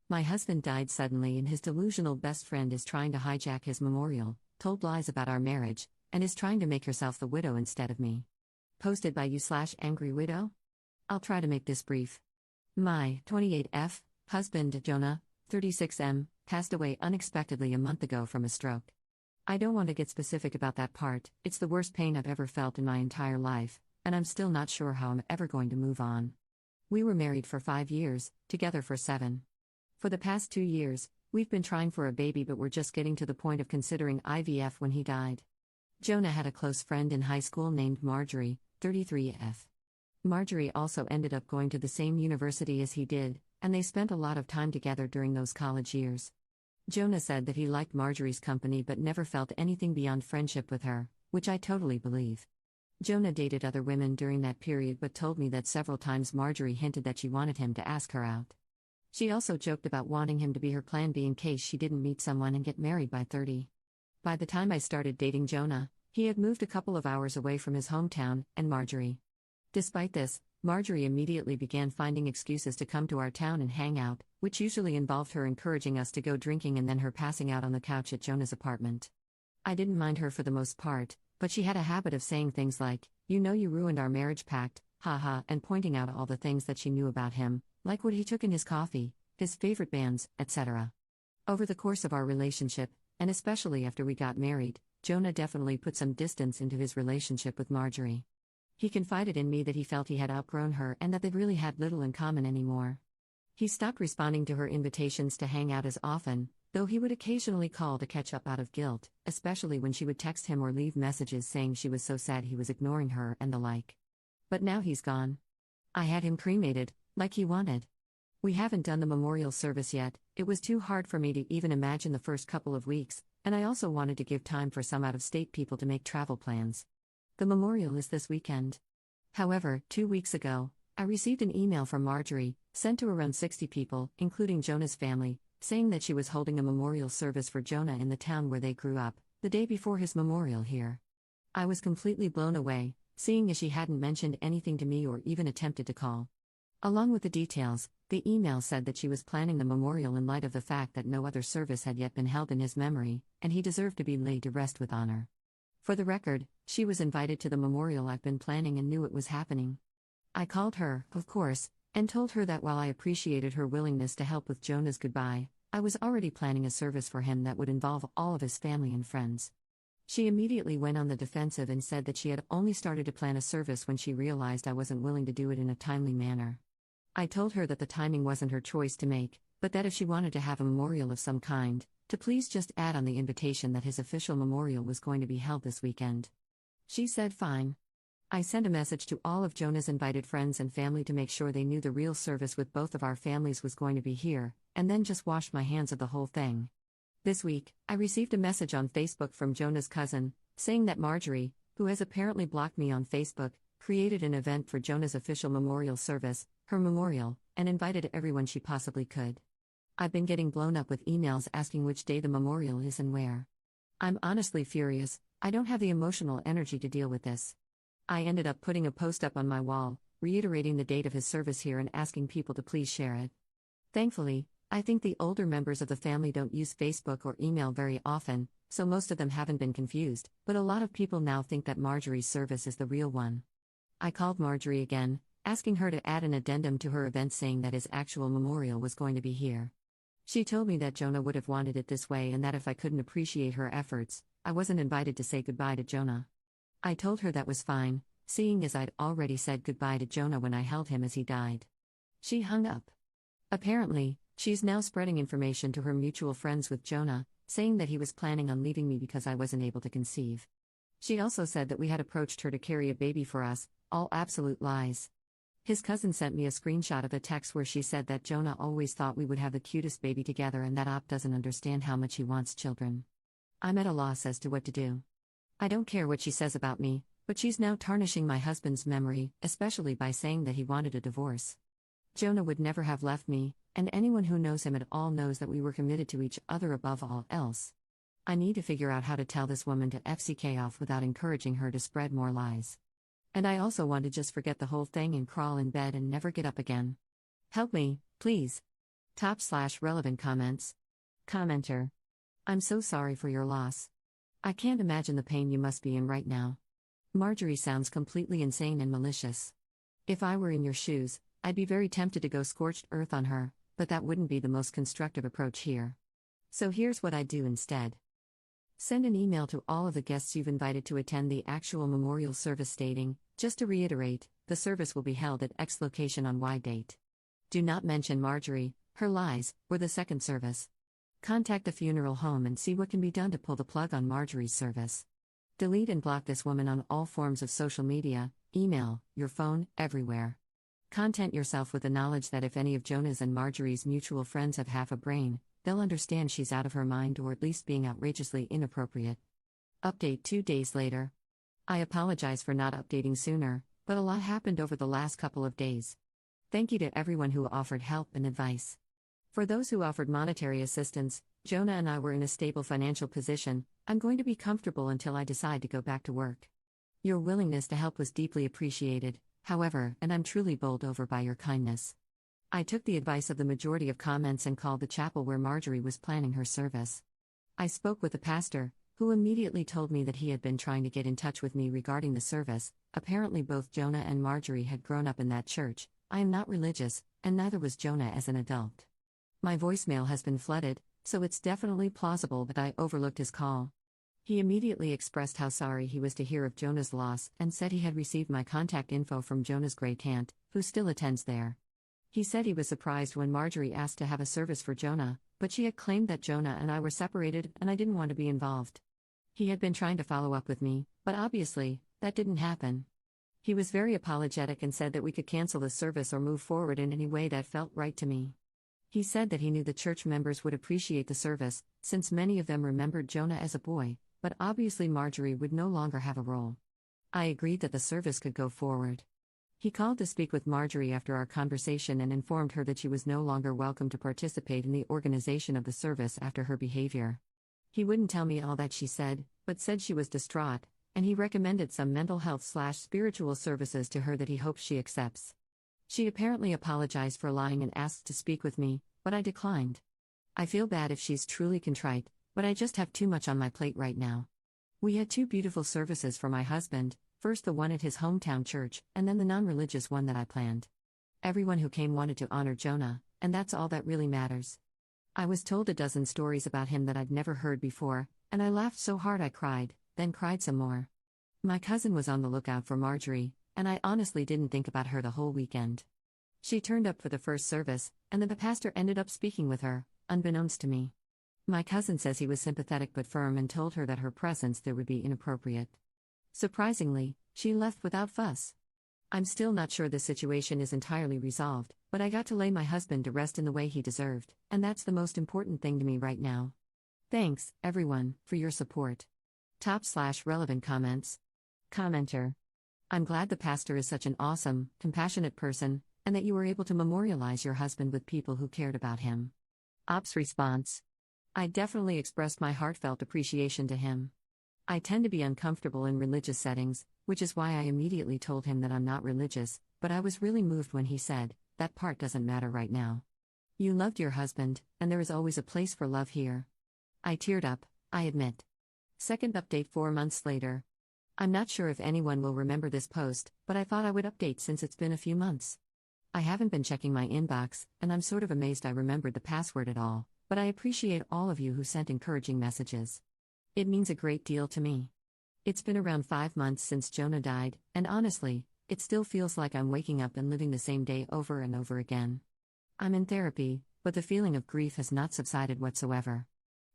My husband died suddenly and his delusional best friend is trying to hijack his memorial, told lies about our marriage, and is trying to make herself the widow instead of me. Posted by you/angry widow? I'll try to make this brief. My 28F husband, Jonah, 36M, passed away unexpectedly a month ago from a stroke. I don't want to get specific about that part, it's the worst pain I've ever felt in my entire life, and I'm still not sure how I'm ever going to move on. We were married for 5 years, together for 7. For the past 2 years, we've been trying for a baby, but we're just getting to the point of considering IVF when he died. Jonah had a close friend in high school named Marjorie, 33F. Marjorie also ended up going to the same university as he did, and they spent a lot of time together during those college years. Jonah said that he liked Marjorie's company but never felt anything beyond friendship with her, which I totally believe. Jonah dated other women during that period but told me that several times Marjorie hinted that she wanted him to ask her out. She also joked about wanting him to be her plan B in case she didn't meet someone and get married by 30. By the time I started dating Jonah, he had moved a couple of hours away from his hometown, and Marjorie. Despite this, Marjorie immediately began finding excuses to come to our town and hang out, which usually involved her encouraging us to go drinking and then her passing out on the couch at Jonah's apartment. I didn't mind her for the most part, but she had a habit of saying things like, "You know you ruined our marriage pact, haha," and pointing out all the things that she knew about him, like what he took in his coffee, his favorite bands, etc. Over the course of our relationship, and especially after we got married, Jonah definitely put some distance into his relationship with Marjorie. He confided in me that he felt he had outgrown her and that they really had little in common anymore. He stopped responding to her invitations to hang out as often, though he would occasionally call to catch up out of guilt, especially when she would text him or leave messages saying she was so sad he was ignoring her and the like. But now he's gone. I had him cremated, like he wanted. We haven't done the memorial service yet, it was too hard for me to even imagine the first couple of weeks, and I also wanted to give time for some out-of-state people to make travel plans. The memorial is this weekend. However, 2 weeks ago, I received an email from Marjorie, sent to around 60 people, including Jonah's family, saying that she was holding a memorial service for Jonah in the town where they grew up, the day before his memorial here. I was completely blown away, seeing as she hadn't mentioned anything to me or even attempted to call. Along with the details, the email said that she was planning the memorial in light of the fact that no other service had yet been held in his memory, and he deserved to be laid to rest with honor. For the record, she was invited to the memorial I've been planning and knew it was happening. I called her, of course, and told her that while I appreciated her willingness to help with Jonah's goodbye, I was already planning a service for him that would involve all of his family and friends. She immediately went on the defensive and said that she had only started to plan a service when she realized I wasn't willing to do it in a timely manner. I told her that the timing wasn't her choice to make, but that if she wanted to have a memorial of some kind, to please just add on the invitation that his official memorial was going to be held this weekend. She said fine. I sent a message to all of Jonah's invited friends and family to make sure they knew the real service with both of our families was going to be here, and then just washed my hands of the whole thing. This week, I received a message on Facebook from Jonah's cousin, saying that Marjorie, who has apparently blocked me on Facebook, created an event for Jonah's official memorial service, her memorial, and invited everyone she possibly could. I've been getting blown up with emails asking which day the memorial is and where. I'm honestly furious, I don't have the emotional energy to deal with this. I ended up putting a post up on my wall, reiterating the date of his service here and asking people to please share it. Thankfully, I think the older members of the family don't use Facebook or email very often, so most of them haven't been confused, but a lot of people now think that Marjorie's service is the real one. I called Marjorie again, asking her to add an addendum to her event saying that his actual memorial was going to be here. She told me that Jonah would have wanted it this way and that if I couldn't appreciate her efforts, I wasn't invited to say goodbye to Jonah. I told her that was fine, seeing as I'd already said goodbye to Jonah when I held him as he died. She hung up. Apparently, she's now spreading information to her mutual friends with Jonah, saying that he was planning on leaving me because I wasn't able to conceive. She also said that we had approached her to carry a baby for us, all absolute lies. His cousin sent me a screenshot of a text where she said that Jonah always thought we would have the cutest baby together and that Op doesn't understand how much he wants children. I'm at a loss as to what to do. I don't care what she says about me, but she's now tarnishing my husband's memory, especially by saying that he wanted a divorce. Jonah would never have left me, and anyone who knows him at all knows that we were committed to each other above all else. I need to figure out how to tell this woman to FCK off without encouraging her to spread more lies. And I also want to just forget the whole thing and crawl in bed and never get up again. Help me, please. Top/relevant comments. Commenter. I'm so sorry for your loss. I can't imagine the pain you must be in right now. Marjorie sounds completely insane and malicious. If I were in your shoes, I'd be very tempted to go scorched earth on her, but that wouldn't be the most constructive approach here. So here's what I'd do instead. Send an email to all of the guests you've invited to attend the actual memorial service stating, just to reiterate, the service will be held at X location on Y date. Do not mention Marjorie, her lies, or the second service. Contact the funeral home and see what can be done to pull the plug on Marjorie's service. Delete and block this woman on all forms of social media, email, your phone, everywhere. Content yourself with the knowledge that if any of Jonah's and Marjorie's mutual friends have half a brain, they'll understand she's out of her mind or at least being outrageously inappropriate. Update 2 days later. I apologize for not updating sooner, but a lot happened over the last couple of days. Thank you to everyone who offered help and advice. For those who offered monetary assistance, Jonah and I were in a stable financial position. I'm going to be comfortable until I decide to go back to work. Your willingness to help was deeply appreciated, however, and I'm truly bowled over by your kindness. I took the advice of the majority of comments and called the chapel where Marjorie was planning her service. I spoke with the pastor, who immediately told me that he had been trying to get in touch with me regarding the service. Apparently both Jonah and Marjorie had grown up in that church. I am not religious, and neither was Jonah as an adult. My voicemail has been flooded, so it's definitely plausible that I overlooked his call. He immediately expressed how sorry he was to hear of Jonah's loss and said he had received my contact info from Jonah's great aunt, who still attends there. He said he was surprised when Marjorie asked to have a service for Jonah, but she had claimed that Jonah and I were separated and I didn't want to be involved. He had been trying to follow up with me, but obviously, that didn't happen. He was very apologetic and said that we could cancel the service or move forward in any way that felt right to me. He said that he knew the church members would appreciate the service, since many of them remembered Jonah as a boy, but obviously Marjorie would no longer have a role. I agreed that the service could go forward. He called to speak with Marjorie after our conversation and informed her that she was no longer welcome to participate in the organization of the service after her behavior. He wouldn't tell me all that she said, but said she was distraught, and he recommended some mental health/spiritual services to her that he hopes she accepts. She apparently apologized for lying and asked to speak with me, but I declined. I feel bad if she's truly contrite, but I just have too much on my plate right now. We had 2 beautiful services for my husband, first the one at his hometown church, and then the non-religious one that I planned. Everyone who came wanted to honor Jonah, and that's all that really matters. I was told a dozen stories about him that I'd never heard before, and I laughed so hard I cried, then cried some more. My cousin was on the lookout for Marjorie, and I honestly didn't think about her the whole weekend. She turned up for the first service, and then the pastor ended up speaking with her, unbeknownst to me. My cousin says he was sympathetic but firm and told her that her presence there would be inappropriate. Surprisingly, she left without fuss. I'm still not sure the situation is entirely resolved, but I got to lay my husband to rest in the way he deserved, and that's the most important thing to me right now. Thanks, everyone, for your support. Top/relevant comments. Commenter. I'm glad the pastor is such an awesome, compassionate person, and that you were able to memorialize your husband with people who cared about him. Ops response. I definitely expressed my heartfelt appreciation to him. I tend to be uncomfortable in religious settings, which is why I immediately told him that I'm not religious, but I was really moved when he said, "That part doesn't matter right now. You loved your husband, and there is always a place for love here." I teared up, I admit. Second update 4 months later. I'm not sure if anyone will remember this post, but I thought I would update since it's been a few months. I haven't been checking my inbox, and I'm sort of amazed I remembered the password at all, but I appreciate all of you who sent encouraging messages. It means a great deal to me. It's been around 5 months since Jonah died, and honestly, it still feels like I'm waking up and living the same day over and over again. I'm in therapy, but the feeling of grief has not subsided whatsoever.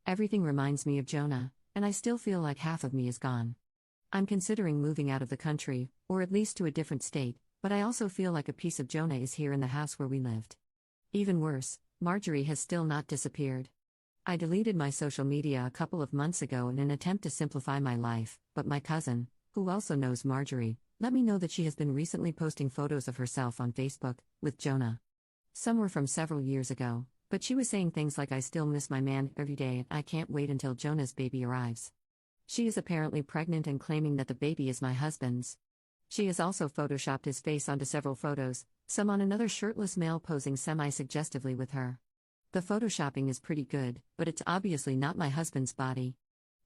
Everything reminds me of Jonah, and I still feel like half of me is gone. I'm considering moving out of the country, or at least to a different state, but I also feel like a piece of Jonah is here in the house where we lived. Even worse, Marjorie has still not disappeared. I deleted my social media a couple of months ago in an attempt to simplify my life, but my cousin, who also knows Marjorie, let me know that she has been recently posting photos of herself on Facebook, with Jonah. Some were from several years ago, but she was saying things like "I still miss my man every day and I can't wait until Jonah's baby arrives." She is apparently pregnant and claiming that the baby is my husband's. She has also photoshopped his face onto several photos, some on another shirtless male posing semi-suggestively with her. The photoshopping is pretty good, but it's obviously not my husband's body.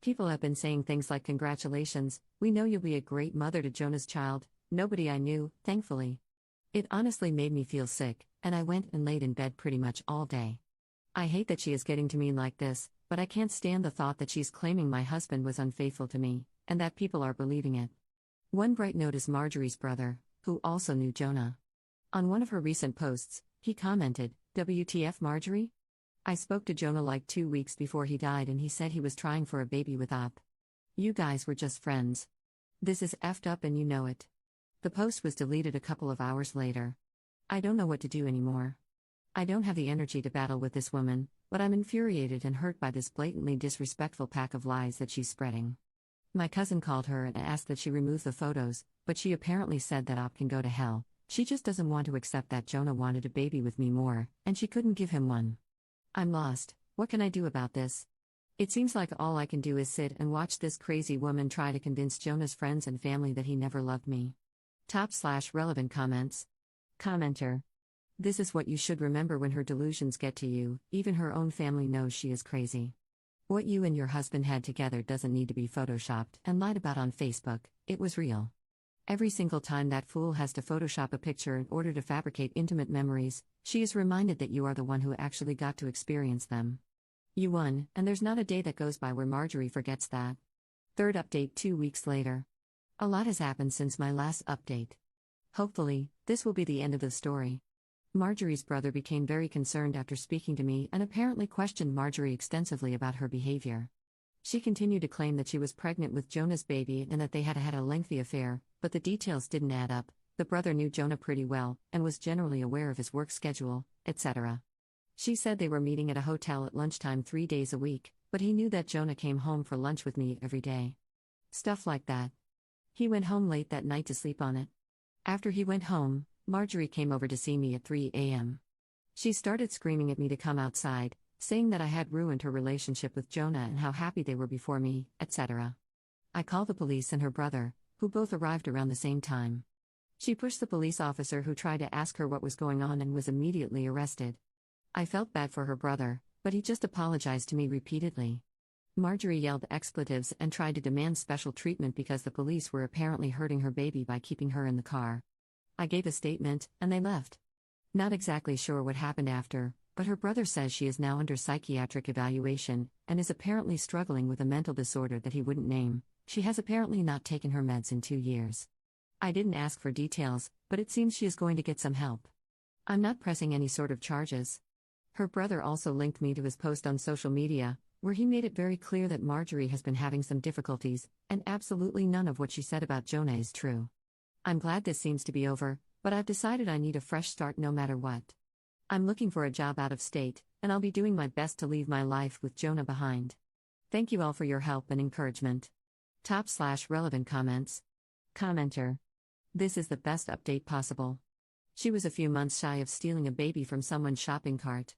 People have been saying things like, "Congratulations, we know you'll be a great mother to Jonah's child." Nobody I knew, thankfully. It honestly made me feel sick, and I went and laid in bed pretty much all day. I hate that she is getting to me like this, but I can't stand the thought that she's claiming my husband was unfaithful to me, and that people are believing it. One bright note is Marjorie's brother, who also knew Jonah. On one of her recent posts, he commented, "WTF Marjorie? I spoke to Jonah like 2 weeks before he died and he said he was trying for a baby with Op. You guys were just friends. This is effed up and you know it." The post was deleted a couple of hours later. I don't know what to do anymore. I don't have the energy to battle with this woman, but I'm infuriated and hurt by this blatantly disrespectful pack of lies that she's spreading. My cousin called her and asked that she remove the photos, but she apparently said that Op can go to hell. She just doesn't want to accept that Jonah wanted a baby with me more, and she couldn't give him one. I'm lost. What can I do about this? It seems like all I can do is sit and watch this crazy woman try to convince Jonah's friends and family that he never loved me. Top/relevant comments. Commenter. This is what you should remember when her delusions get to you. Even her own family knows she is crazy. What you and your husband had together doesn't need to be photoshopped and lied about on Facebook. It was real. Every single time that fool has to Photoshop a picture in order to fabricate intimate memories, she is reminded that you are the one who actually got to experience them. You won, and there's not a day that goes by where Marjorie forgets that. Third update 2 weeks later. A lot has happened since my last update. Hopefully, this will be the end of the story. Marjorie's brother became very concerned after speaking to me and apparently questioned Marjorie extensively about her behavior. She continued to claim that she was pregnant with Jonah's baby and that they had had a lengthy affair, but the details didn't add up. The brother knew Jonah pretty well and was generally aware of his work schedule, etc. She said they were meeting at a hotel at lunchtime 3 days a week, but he knew that Jonah came home for lunch with me every day. Stuff like that. He went home late that night to sleep on it. After he went home, Marjorie came over to see me at 3 a.m. She started screaming at me to come outside, saying that I had ruined her relationship with Jonah and how happy they were before me, etc. I called the police and her brother, who both arrived around the same time. She pushed the police officer who tried to ask her what was going on and was immediately arrested. I felt bad for her brother, but he just apologized to me repeatedly. Marjorie yelled expletives and tried to demand special treatment because the police were apparently hurting her baby by keeping her in the car. I gave a statement, and they left. Not exactly sure what happened after, but her brother says she is now under psychiatric evaluation, and is apparently struggling with a mental disorder that he wouldn't name. She has apparently not taken her meds in 2 years. I didn't ask for details, but it seems she is going to get some help. I'm not pressing any sort of charges. Her brother also linked me to his post on social media, where he made it very clear that Marjorie has been having some difficulties, and absolutely none of what she said about Jonah is true. I'm glad this seems to be over, but I've decided I need a fresh start no matter what. I'm looking for a job out of state, and I'll be doing my best to leave my life with Jonah behind. Thank you all for your help and encouragement. Top/relevant comments. Commenter. This is the best update possible. She was a few months shy of stealing a baby from someone's shopping cart.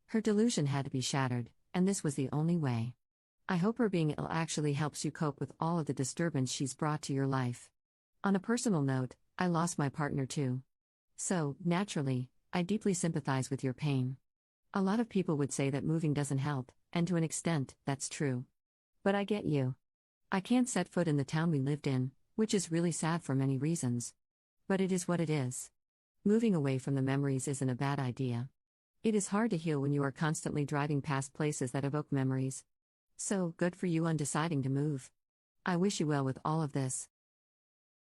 Her delusion had to be shattered, and this was the only way. I hope her being ill actually helps you cope with all of the disturbance she's brought to your life. On a personal note, I lost my partner too. So, naturally, I deeply sympathize with your pain. A lot of people would say that moving doesn't help, and to an extent, that's true. But I get you. I can't set foot in the town we lived in, which is really sad for many reasons. But it is what it is. Moving away from the memories isn't a bad idea. It is hard to heal when you are constantly driving past places that evoke memories. So, good for you on deciding to move. I wish you well with all of this.